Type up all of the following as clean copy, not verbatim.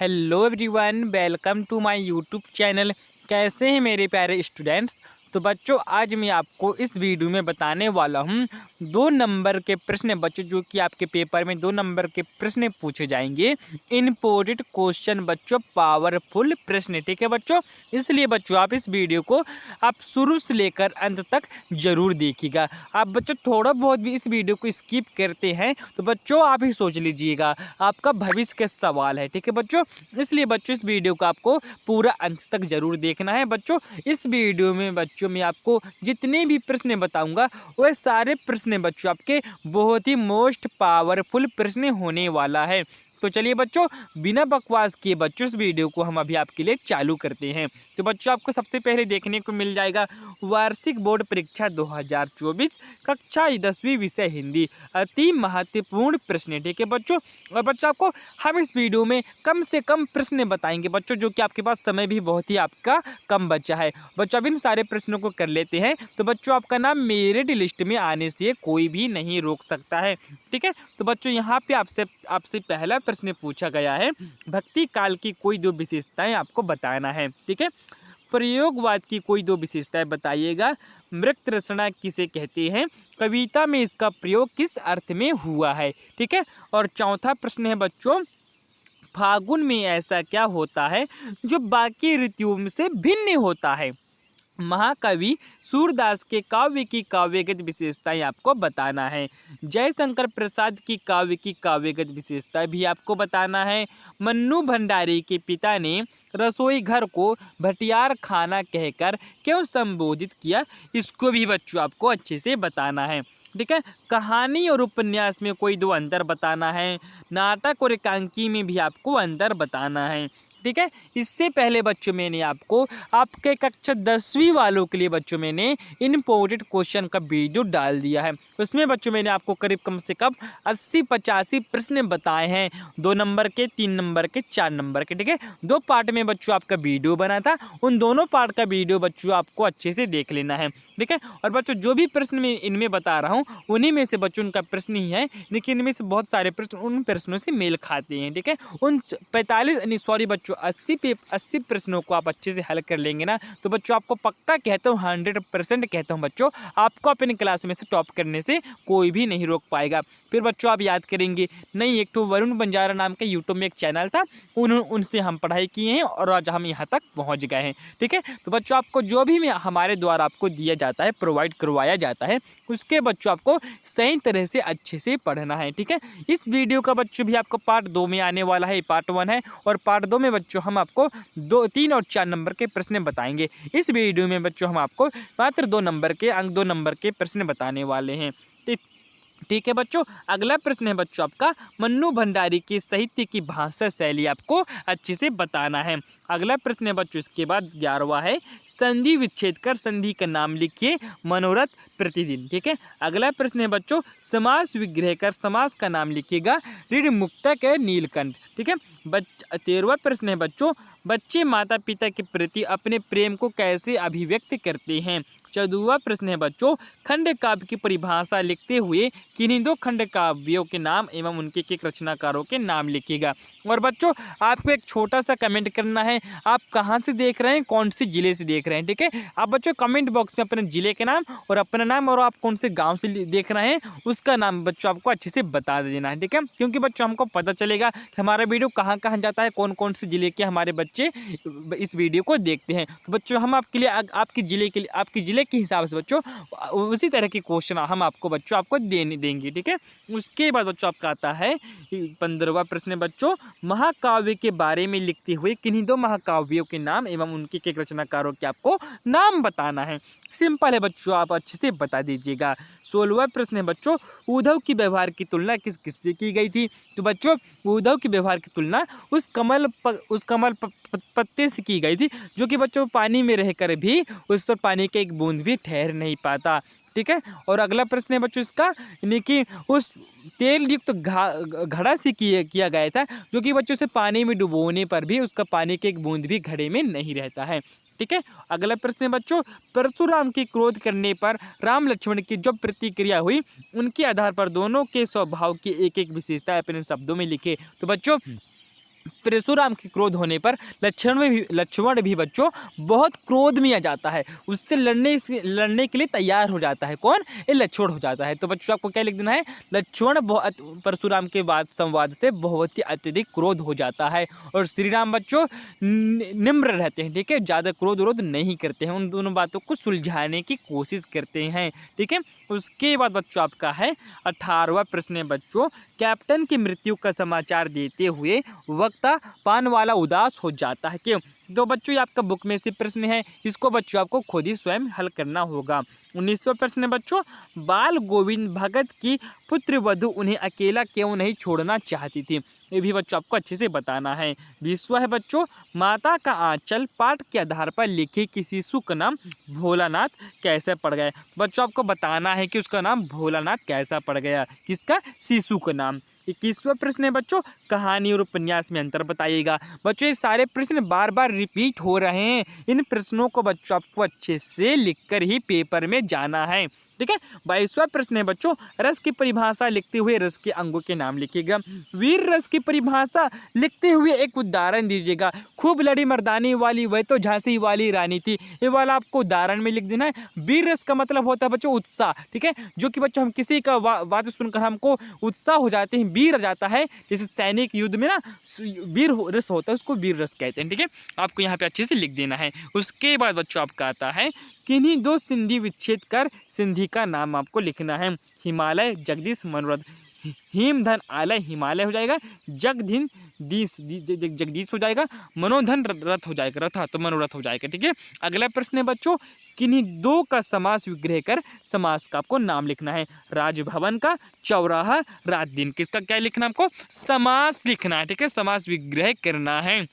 Hello everyone, welcome to my YouTube channel. कैसे हैं मेरे प्यारे स्टूडेंट्स। तो बच्चों, आज मैं आपको इस वीडियो में बताने वाला हूं 2 नंबर के प्रश्न बच्चों, जो कि आपके पेपर में 2 नंबर के प्रश्न पूछे जाएंगे। इम्पोर्टेंट क्वेश्चन बच्चों, पावरफुल प्रश्न, ठीक है बच्चों। इसलिए बच्चों आप इस वीडियो को आप शुरू से लेकर अंत तक जरूर देखिएगा। आप बच्चों थोड़ा बहुत भी इस वीडियो को स्किप करते हैं तो बच्चों आप ही सोच लीजिएगा, आपका भविष्य का सवाल है, ठीक है बच्चों। इसलिए बच्चों इस वीडियो को आपको पूरा अंत तक जरूर देखना है बच्चों। इस वीडियो में बच्चों मैं आपको जितने भी प्रश्न बताऊंगा वह सारे प्रश्न बच्चों आपके बहुत ही मोस्ट पावरफुल प्रश्न होने वाला है। तो चलिए बच्चों, बिना बकवास किए बच्चों इस वीडियो को हम अभी आपके लिए चालू करते हैं। तो बच्चों आपको सबसे पहले देखने को मिल जाएगा वार्षिक बोर्ड परीक्षा 2024 कक्षा 10वीं विषय हिंदी, अति महत्वपूर्ण प्रश्न, ठीक है बच्चों। और बच्चों आपको हम इस वीडियो में कम से कम प्रश्न बताएंगे बच्चों, जो कि आपके पास समय भी बहुत ही आपका कम बचा है। बच्चों अब इन सारे प्रश्नों को कर लेते हैं तो बच्चों आपका नाम मेरिट लिस्ट में आने से कोई भी नहीं रोक सकता है, ठीक है। तो बच्चों यहाँ पे आपसे पहला प्रश्न पूछा गया है, भक्ति काल की कोई 2 विशेषताएं आपको बताना है, ठीक है। प्रयोगवाद की कोई 2 विशेषताएं बताइएगा। मृत रचना किसे कहते हैं, कविता में इसका प्रयोग किस अर्थ में हुआ है, ठीक है। और चौथा प्रश्न है बच्चों, फागुन में ऐसा क्या होता है जो बाकी ऋतुओं से भिन्न होता है। महाकवि सूरदास के काव्य की काव्यगत विशेषताएं आपको बताना है। जयशंकर प्रसाद की काव्य की काव्यगत विशेषता भी आपको बताना है। मन्नू भंडारी के पिता ने रसोई घर को भटियार खाना कहकर क्यों संबोधित किया, इसको भी बच्चों आपको अच्छे से बताना है, ठीक है। कहानी और उपन्यास में कोई 2 अंतर बताना है। नाटक और एकांकी में भी आपको अंतर बताना है, ठीक है। इससे पहले बच्चों मैंने आपको आपके कक्षा 10वीं वालों के लिए बच्चों मैंने इम्पोर्टेंट क्वेश्चन का वीडियो डाल दिया है। उसमें बच्चों मैंने आपको करीब कम से कम 80-85 प्रश्न बताए हैं, 2 नंबर के, 3 नंबर के, 4 नंबर के, ठीक है। 2 पार्ट में बच्चों आपका वीडियो बना था। उन दोनों पार्ट का वीडियो बच्चों आपको अच्छे से देख लेना है, ठीक है। और बच्चों जो भी प्रश्न मैं इनमें बता रहा हूँ उन्हीं में से बच्चों उनका प्रश्न ही है, लेकिन इनमें से बहुत सारे प्रश्न उन प्रश्नों से मेल खाते हैं, ठीक है। उन 80 प्रश्नों को आप अच्छे से हल कर लेंगे ना तो बच्चों आपको पक्का कहता हूँ, 100% कहता हूँ बच्चों, आपको अपनी क्लास में से टॉप करने से कोई भी नहीं रोक पाएगा। फिर बच्चों आप याद करेंगे, नहीं, एक तो वरुण बंजारा नाम के यूट्यूब में एक चैनल था, उनसे हम पढ़ाई किए हैं और आज हम यहाँ तक पहुँच गए हैं, ठीक है। तो बच्चों आपको जो भी हमारे द्वारा आपको दिया जाता है, प्रोवाइड करवाया जाता है, उसके बच्चों आपको सही तरह से अच्छे से पढ़ना है, ठीक है। इस वीडियो का बच्चों भी आपको पार्ट 2 में आने वाला है, पार्ट 1 है, और पार्ट 2 में बच्चों हम आपको 2, 3 और 4 नंबर के प्रश्न बताएंगे। इस वीडियो में बच्चों हम आपको मात्र 2 नंबर के 2 नंबर के प्रश्न बताने वाले हैं, ठीक है बच्चों। अगला प्रश्न है बच्चों आपका, मन्नू भंडारी की साहित्य की भाषा शैली आपको अच्छे से बताना है। अगला प्रश्न है बच्चों, इसके बाद 11वां है, संधि विच्छेद कर संधि का नाम लिखिए, मनोरथ प्रतिदिन, ठीक है। अगला प्रश्न है बच्चों, समास विग्रह कर समास का नाम लिखिएगा, ऋण मुक्तक है नीलकंठ, ठीक है। 13वां प्रश्न है बच्चों, बच्चे माता पिता के प्रति अपने प्रेम को कैसे अभिव्यक्त करते हैं। 14वां प्रश्न है बच्चों, खंड काव्य की परिभाषा लिखते हुए किन्हीं 2 खंड काव्यों के नाम एवं उनके एक रचनाकारों के नाम लिखिएगा। और बच्चों आपको एक छोटा सा कमेंट करना है, आप कहाँ से देख रहे हैं, कौन से जिले से देख रहे हैं, ठीक है। आप बच्चों कमेंट बॉक्स में अपने जिले के नाम और अपना नाम और आप कौन से गाँव से देख रहे हैं उसका नाम बच्चों आपको अच्छे से बता देना है, ठीक है। क्योंकि बच्चों हमको पता चलेगा कि हमारा वीडियो कहाँ कहाँ जाता है, कौन कौन से जिले के हमारे बच्चे इस वीडियो को देखते हैं। तो बच्चों हम आपके लिए आपके जिले के हिसाब से बच्चों उसी तरह के क्वेश्चन हम आपको देंगे, ठीक है। उसके बाद बच्चों आपका आता है 15वां प्रश्न बच्चों, महाकाव्य के बारे में लिखते हुए किन्हीं 2 महाकाव्यों के नाम एवं उनके एक रचनाकारों के आपको नाम बताना है। सिंपल है बच्चों, आप अच्छे से बता दीजिएगा। 16वां प्रश्न है बच्चों, उद्धव की व्यवहार की तुलना किससे की गई थी। तो बच्चों उद्धव की व्यवहार की तुलना उस कमल पत्ते से की गई थी जो कि बच्चों पानी में रहकर भी उस पर पानी का एक बूंद भी ठहर नहीं पाता, ठीक है। और अगला प्रश्न है बच्चों इसका, यानी कि उस तेल युक्त घड़ा से किया गया था जो कि बच्चों से पानी में डुबोने पर भी उसका पानी का एक बूंद भी घड़े में नहीं रहता है, ठीक है। अगला प्रश्न है बच्चों, परशुराम की क्रोध करने पर राम लक्ष्मण की जो प्रतिक्रिया हुई उनके आधार पर दोनों के स्वभाव की एक एक विशेषता अपने शब्दों में लिखे। तो बच्चों परशुराम के क्रोध होने पर लक्ष्मण भी बच्चों बहुत क्रोध में आ जाता है, उससे लड़ने के लिए तैयार हो जाता है। कौन? ये लक्ष्मण हो जाता है। तो बच्चों आपको क्या लिख देना है? लक्ष्मण परशुराम के बाद संवाद से बहुत ही अत्यधिक क्रोध हो जाता है और श्री राम बच्चों निम्र रहते हैं, ठीक है, ज़्यादा क्रोध विरोध नहीं करते हैं, उन दोनों बातों को सुलझाने की कोशिश करते हैं, ठीक है। उसके बाद बच्चों आपका है 18वां प्रश्न है बच्चों, कैप्टन की मृत्यु का समाचार देते हुए वक्ता पानवाला उदास हो जाता है क्यों? तो बच्चों ये आपका बुक में से प्रश्न है, इसको बच्चों आपको खुद ही स्वयं हल करना होगा। 19वां प्रश्न है बच्चों, बाल गोविंद भगत की पुत्र वधु उन्हें अकेला क्यों नहीं छोड़ना चाहती थी? ये भी बच्चों आपको अच्छे से बताना है। 20वां है बच्चों, माता का आंचल पाठ के आधार पर लिखे कि शिशु का नाम भोलानाथ कैसे पड़ गया? बच्चों आपको बताना है कि उसका नाम भोलानाथ कैसा पड़ गया, किसका? शिशु का नाम। 21वां प्रश्न है बच्चों, कहानी और उपन्यास में अंतर बताइएगा। बच्चों ये सारे प्रश्न बार बार रिपीट हो रहे हैं, इन प्रश्नों को बच्चों आपको अच्छे से लिखकर ही पेपर में जाना है, ठीक है। 22वां प्रश्न है बच्चों, रस की परिभाषा लिखते हुए रस के अंगों के नाम लिखिएगा। वीर रस की परिभाषा लिखते हुए एक उदाहरण दीजिएगा। खूब लड़ी मर्दानी वाली वह तो झांसी वाली रानी थी, ये वाला आपको उदाहरण में लिख देना है। वीर रस का मतलब होता है बच्चों उत्साह, ठीक है, जो कि बच्चों हम किसी का बात सुनकर हमको उत्साह हो जाते हैं, वीर आ जाता है, जैसे सैनिक युद्ध में ना वीर रस होता है, उसको वीर रस कहते हैं, ठीक है। आपको यहाँ पे अच्छे से लिख देना है। उसके बाद बच्चों आपका आता है, किन्हीं दो सिंधी विच्छेद कर सिंधी का नाम आपको लिखना है। हिमालय, जगदीश, मनोरथ। हिमधन आलय हिमालय हो जाएगा, जगदीश हो जाएगा, मनोधन रथ हो जाएगा, रथा तो मनोरथ हो जाएगा, ठीक है। अगला प्रश्न है बच्चों, किन्हीं दो का समास विग्रह कर समास का आपको नाम लिखना है। राजभवन का, चौराहा, रात दिन, किसका क्या लिखना आपको? समास लिखना है, ठीक है, समास विग्रह करना है।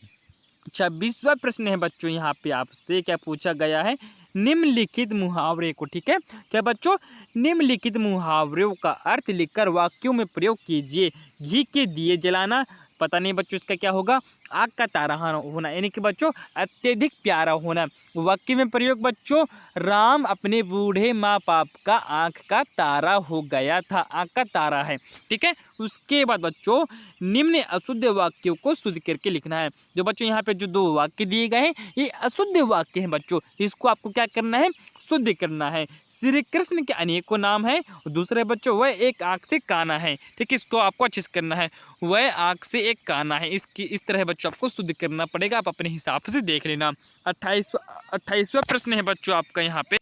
26वां प्रश्न है बच्चों, यहाँ पे आपसे क्या पूछा गया है? निम्नलिखित मुहावरे को, ठीक है, क्या बच्चों? निम्नलिखित मुहावरों का अर्थ लिखकर वाक्यों में प्रयोग कीजिए। घी के दिए जलाना, पता नहीं बच्चों इसका क्या होगा? आग का तारा होना, यानी कि बच्चों अत्यधिक प्यारा होना। वाक्य में प्रयोग बच्चों, राम अपने बूढ़े माँ बाप का आँख का तारा हो गया था, आँख का तारा है, ठीक है। उसके बाद बच्चों निम्न अशुद्ध वाक्यों को शुद्ध करके लिखना है। जो बच्चों यहाँ पे जो दो वाक्य दिए गए हैं ये अशुद्ध वाक्य हैं बच्चों, इसको आपको क्या करना है? शुद्ध करना है। श्री कृष्ण के अनेकों नाम है, दूसरे बच्चों वह एक आँख से काना है, ठीक है, इसको आपको अच्छे से करना है, वह आँख से एक काना है, इसकी इस तरह बच्चों आपको शुद्ध करना पड़ेगा, आप अपने हिसाब से देख लेना। 28वां प्रश्न है बच्चों आपका यहाँ पे,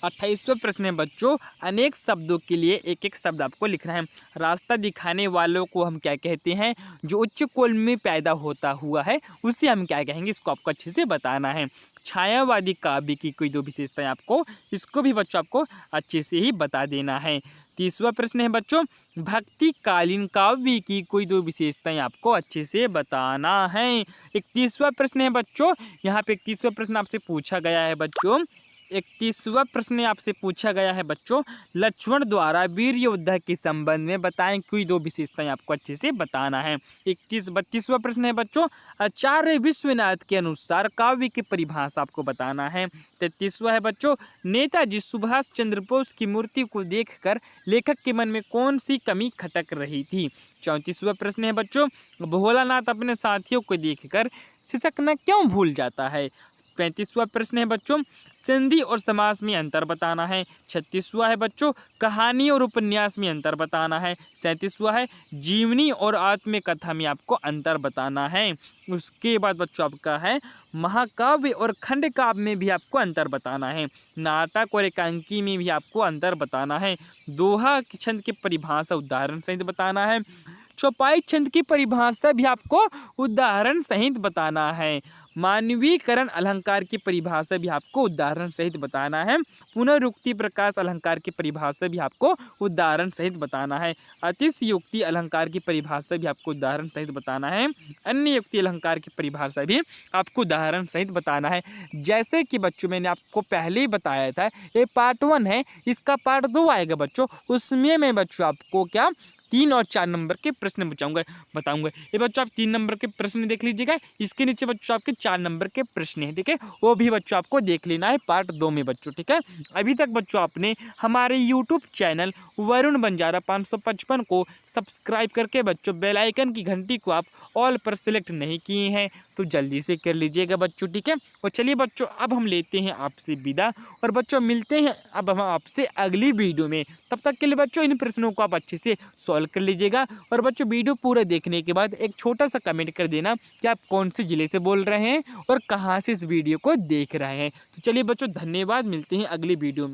28वां प्रश्न है बच्चों, अनेक शब्दों के लिए एक एक शब्द आपको लिखना है। रास्ता दिखाने वालों को हम क्या कहते हैं? जो उच्च कुल में पैदा होता हुआ है उसे हम क्या कहेंगे? इसको आपको अच्छे से बताना है। छायावादी काव्य की कोई दो विशेषताएं आपको, इसको भी बच्चों आपको अच्छे से ही बता देना है। 30वां प्रश्न है बच्चों, भक्तिकालीन काव्य की कोई दो विशेषताएं आपको अच्छे से बताना है। 31वां प्रश्न है बच्चों, यहाँ पे 31वां प्रश्न आपसे पूछा गया है बच्चों, 31वां प्रश्न आपसे पूछा गया है बच्चों, लक्ष्मण द्वारा वीर योद्धा के संबंध में बताएं कोई दो विशेषताएं आपको अच्छे से बताना है। 32वां प्रश्न है बच्चों, आचार्य विश्वनाथ के अनुसार काव्य की परिभाषा आपको बताना है। 33वां है बच्चों, नेताजी सुभाष चंद्र बोस की मूर्ति को देखकर लेखक के मन में कौन सी कमी खटक रही थी? 34वां प्रश्न है बच्चों, भोलानाथ अपने साथियों को देखकर सिसकना क्यों भूल जाता है? 35वां प्रश्न है बच्चों, संधि और समास में अंतर बताना है। 36वां है बच्चों, कहानी और उपन्यास में अंतर बताना है। 37वां है, जीवनी और आत्मकथा में आपको अंतर बताना है। उसके बाद बच्चों आपका है, महाकाव्य और खंड काव्य में भी आपको अंतर बताना है। नाटक और एकांकी में भी आपको अंतर बताना है। दोहा छंद की परिभाषा उदाहरण सहित बताना है। चौपाई छंद की परिभाषा भी आपको उदाहरण सहित बताना है। मानवीकरण अलंकार की परिभाषा भी आपको उदाहरण सहित बताना है। पुनरुक्ति प्रकाश अलंकार की परिभाषा भी आपको उदाहरण सहित बताना है। अतिशयोक्ति अलंकार की परिभाषा भी आपको उदाहरण सहित बताना है। अन्य युक्ति अलंकार की परिभाषा भी आपको उदाहरण सहित बताना है। जैसे कि बच्चों मैंने आपको पहले ही बताया था, ये पार्ट 1 है, इसका पार्ट 2 आएगा बच्चों, उसमें मैं बच्चों आपको क्या 3 और 4 नंबर के प्रश्न बताऊंगा। ये बच्चों आप 3 नंबर के प्रश्न देख लीजिएगा, इसके नीचे बच्चों आपके 4 नंबर के प्रश्न हैं, ठीक है, वो भी बच्चों आपको देख लेना है पार्ट 2 में बच्चों, ठीक है। अभी तक बच्चों आपने हमारे यूट्यूब चैनल वरुण बंजारा 555 को सब्सक्राइब करके बच्चों बेल आइकन की घंटी को आप ऑल पर सेलेक्ट नहीं किए हैं तो जल्दी से कर लीजिएगा बच्चों, ठीक है। और चलिए बच्चों अब हम लेते हैं आपसे विदा, और बच्चों मिलते हैं अब हम आपसे अगली वीडियो में। तब तक के लिए बच्चों इन प्रश्नों को आप अच्छे से सॉल्व कर लीजिएगा, और बच्चों वीडियो पूरा देखने के बाद एक छोटा सा कमेंट कर देना कि आप कौन से ज़िले से बोल रहे हैं और कहाँ से इस वीडियो को देख रहे हैं। तो चलिए बच्चों धन्यवाद, मिलते हैं अगली वीडियो में।